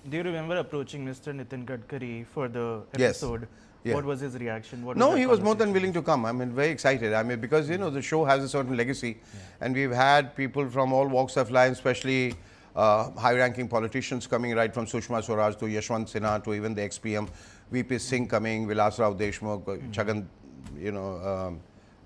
Do you remember approaching Mr. Nitin Gadkari for the Yes. episode? Yeah. What was his reaction? What was No, that he was more than conversation? willing to come. I mean, very excited. I mean, because, the show has a certain legacy. And we've had people from all walks of life, especially high-ranking politicians coming right from Sushma Swaraj to Yashwant Sinha to even the ex-PM, VP Singh coming, Vilas Rao Deshmukh, Chagan,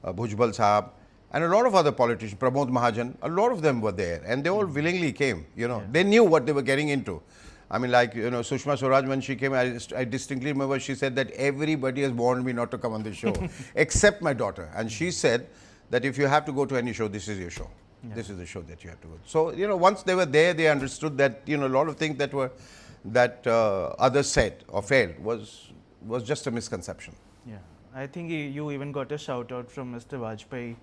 Bhujbal Sahab, and a lot of other politicians, Pramod Mahajan, a lot of them were there. And they all willingly came, They knew what they were getting into. I mean, like, Sushma Swaraj, when she came, I distinctly remember she said that everybody has warned me not to come on this show, except my daughter. And she said that if you have to go to any show, this is your show. This is the show that you have to go to. So, once they were there, they understood that, a lot of things that others said or felt was just a misconception. Yeah, I think you even got a shout out from Mr. Vajpayee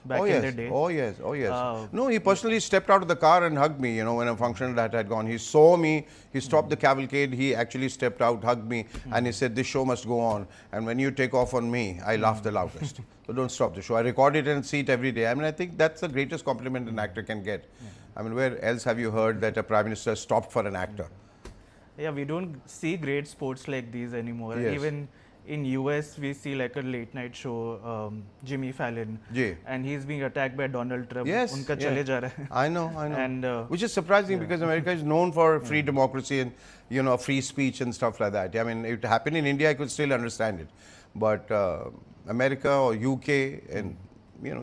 back Oh in yes, the day. oh yes, oh yes. No, he personally stepped out of the car and hugged me, when a function that had gone. He saw me, he stopped the cavalcade, he actually stepped out, hugged me, and he said, this show must go on. And when you take off on me, I laugh the loudest. So don't stop the show. I record it and see it every day. I mean, I think that's the greatest compliment an actor can get. I mean, where else have you heard that a Prime Minister stopped for an actor? Yeah, we don't see great sports like these anymore. Yes. Even in US, we see like a late night show, Jimmy Fallon, Ji. and he's being attacked by Donald Trump. Yes, Unka yeah. chale ja raha hai. I know. And Which is surprising because America is known for free democracy and, free speech and stuff like that. I mean, if it happened in India, I could still understand it. But America or UK and,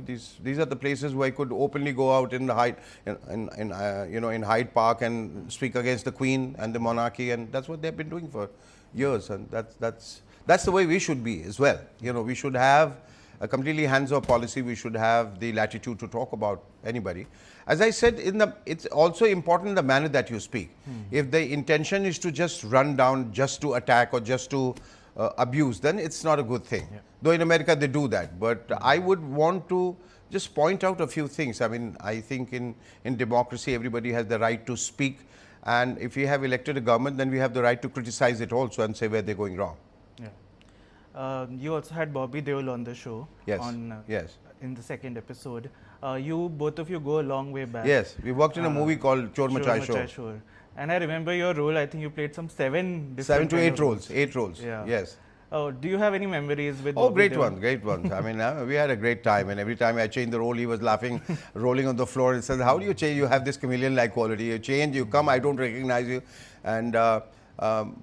these are the places where I could openly go out in the in Hyde Park and speak against the Queen and the monarchy, and that's what they've been doing for years, and that's the way we should be as well. We should have a completely hands-off policy. We should have the latitude to talk about anybody. As I said, it's also important the manner that you speak. If the intention is to just run down, just to attack or just to abuse, then it's not a good thing. Though in America they do that. But I would want to just point out a few things. I mean, I think in democracy, everybody has the right to speak. And if we have elected a government, then we have the right to criticize it also and say where they're going wrong. yeah, you also had Bobby Deol on the show. Yes. Yes. In the second episode, both of you go a long way back. Yes, we worked in a movie called Chor, Machaye, Shor. And I remember your role. I think you played some 7 different 7 to 8 of roles. 8 roles. Yeah. Yes. Do you have any memories with? Oh, Bobby great Deol? ones, great ones. I mean, we had a great time, and every time I changed the role, he was laughing, rolling on the floor. He says, "How do you change? You have this chameleon-like quality. You change, you come, I don't recognize you." And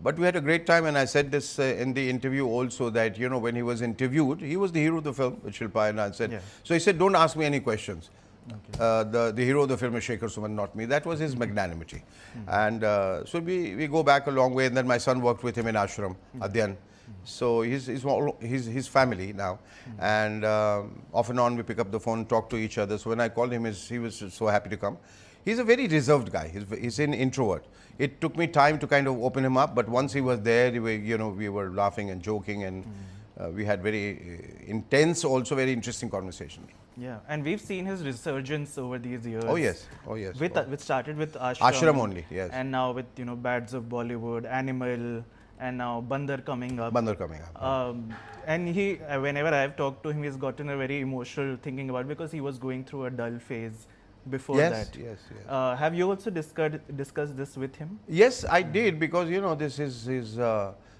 but we had a great time, and I said this in the interview also that when he was interviewed, he was the hero of the film, which Shilpa and I said. Yeah. So he said, "Don't ask me any questions." Okay. The hero of the film is Shekhar Suman, not me. That was his magnanimity. And so we go back a long way, and then my son worked with him in ashram, Adyan. So he's family now, and off and on we pick up the phone, talk to each other. So when I called him, he was so happy to come. He's a very reserved guy. He's an introvert. It took me time to kind of open him up, but once he was there, we were laughing and joking, and we had very intense, also very interesting conversation. Yeah, and we've seen his resurgence over these years. Oh yes, oh yes. Which started with Ashram. Ashram only, yes. And now with Bads of Bollywood, Animal, and now Bandar coming up. Bandar coming up. And whenever I've talked to him, he's gotten a very emotional thinking about it because he was going through a dull phase before yes, that. Yes, yes. Have you also discussed this with him? Yes, I did, because this is his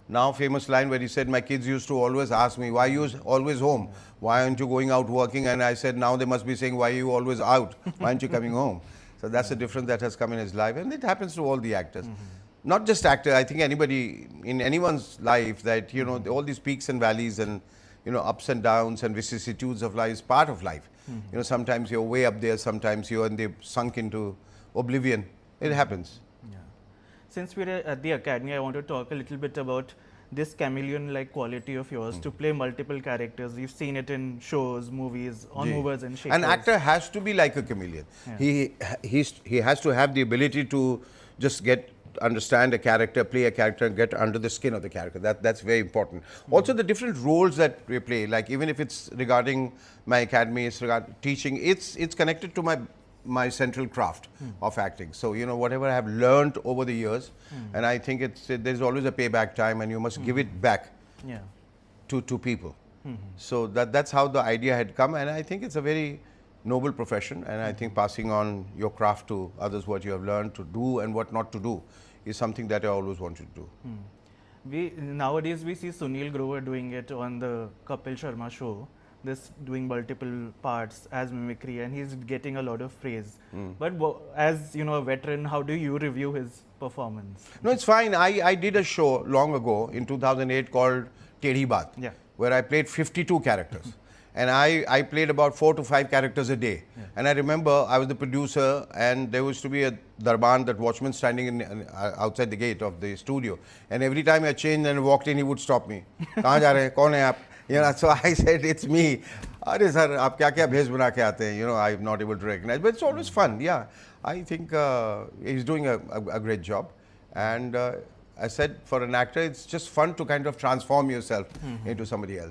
now famous line where he said, "My kids used to always ask me, why are you always home? Why aren't you going out working?" And I said, now they must be saying, why are you always out? Why aren't you coming home? So that's the difference that has come in his life, and it happens to all the actors. Not just actor, I think anybody in anyone's life that, all these peaks and valleys and, ups and downs and vicissitudes of life is part of life. Sometimes you're way up there, sometimes you're sunk into oblivion. It happens. Yeah. Since we're at the academy, I want to talk a little bit about this chameleon-like quality of yours to play multiple characters. We've seen it in shows, movies, on movers and shakers. An actor has to be like a chameleon. Yeah. He has to have the ability to just understand a character, play a character, and get under the skin of the character. That's very important. Also, the different roles that we play, like even if it's regarding my academy, it's regarding teaching, it's connected to my central craft of acting. So, whatever I have learned over the years, and I think there's always a payback time, and you must give it back to people. So that's how the idea had come, and I think it's a very noble profession, and I think passing on your craft to others, what you have learned to do and what not to do, is something that I always wanted to do. Nowadays we see Sunil Grover doing it on the Kapil Sharma show. This doing multiple parts as mimicry, and he's getting a lot of praise. But as you know, a veteran, how do you review his performance? No, it's fine. I did a show long ago in 2008 called Tedhi Baat, Yeah. where I played 52 characters. And I played about 4 to 5 characters a day. Yeah. And I remember I was the producer, and there used to be a darban, that watchman standing outside the gate of the studio. And every time I changed and walked in, he would stop me. "Kahan ja rahe hain? Kaun hai aap?" You know, so I said, "It's me." "Arey sir, aap kya bhesh bana ke aate hain?" You know, I'm not able to recognize. But it's always fun, yeah. I think he's doing a great job. And I said, for an actor, it's just fun to kind of transform yourself into somebody else.